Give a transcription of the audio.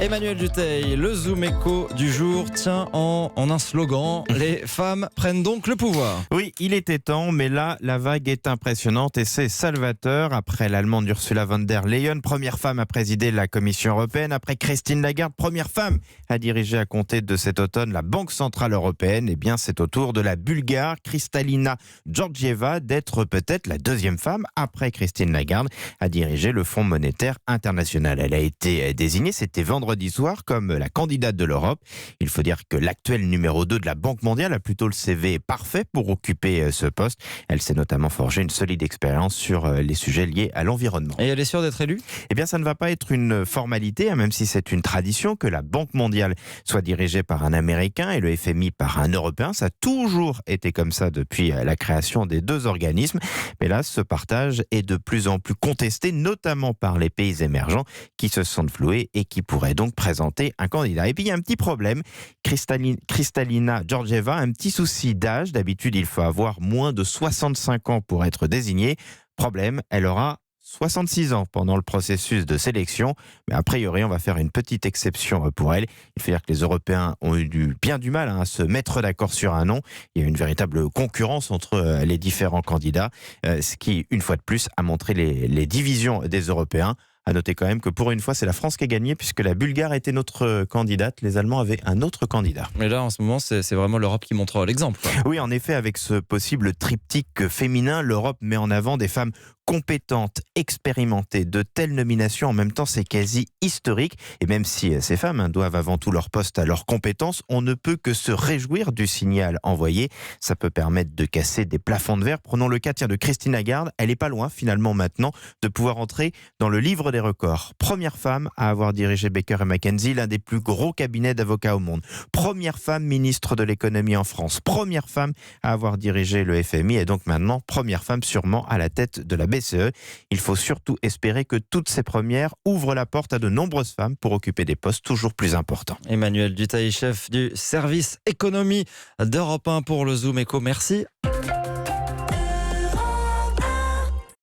Emmanuel Dutheil, le Zoom écho du jour tient en un slogan. Les femmes prennent donc le pouvoir. Oui, il était temps, mais là, la vague est impressionnante et c'est salvateur. Après l'Allemande Ursula von der Leyen, première femme à présider la Commission européenne. Après Christine Lagarde, première femme à diriger à compter de cet automne la Banque centrale européenne. Eh bien, c'est au tour de la Bulgare Kristalina Georgieva d'être peut-être la deuxième femme, après Christine Lagarde, à diriger le Fonds monétaire international. Elle a été désignée, c'était vendredi soir, comme la candidate de l'Europe. Il faut dire que l'actuel numéro 2 de la Banque mondiale a plutôt le CV parfait pour occuper ce poste. Elle s'est notamment forgé une solide expérience sur les sujets liés à l'environnement. Et elle est sûre d'être élue ? Eh bien, ça ne va pas être une formalité, même si c'est une tradition que la Banque mondiale soit dirigée par un Américain et le FMI par un Européen. Ça a toujours été comme ça depuis la création des deux organismes. Mais là, ce partage est de plus en plus contesté, notamment par les pays émergents qui se sentent floués et qui pourraient donc présenter un candidat. Et puis, il y a un petit problème. Kristalina Georgieva a un petit souci d'âge. D'habitude, il faut avoir moins de 65 ans pour être désigné. Problème, elle aura 66 ans pendant le processus de sélection, mais a priori on va faire une petite exception pour elle. Il faut dire que les Européens ont eu bien du mal à se mettre d'accord sur un nom. Il y a une véritable concurrence entre les différents candidats, ce qui, une fois de plus, a montré les divisions des Européens. À noter quand même que pour une fois, c'est la France qui a gagné puisque la Bulgare était notre candidate. Les Allemands avaient un autre candidat. Mais là, en ce moment, c'est vraiment l'Europe qui montre l'exemple. Oui, en effet, avec ce possible triptyque féminin, l'Europe met en avant des femmes compétentes, expérimentées. De telles nominations, en même temps, c'est quasi historique. Et même si ces femmes doivent avant tout leur poste à leurs compétences, on ne peut que se réjouir du signal envoyé. Ça peut permettre de casser des plafonds de verre. Prenons le cas de Christine Lagarde. Elle est pas loin, finalement, maintenant, de pouvoir entrer dans le livre des records. Première femme à avoir dirigé Baker & McKenzie, l'un des plus gros cabinets d'avocats au monde. Première femme ministre de l'économie en France. Première femme à avoir dirigé le FMI et donc maintenant première femme sûrement à la tête de la BCE. Il faut surtout espérer que toutes ces premières ouvrent la porte à de nombreuses femmes pour occuper des postes toujours plus importants. Emmanuel Dutheil, chef du service économie d'Europe 1 pour le Zoom Écho. Merci.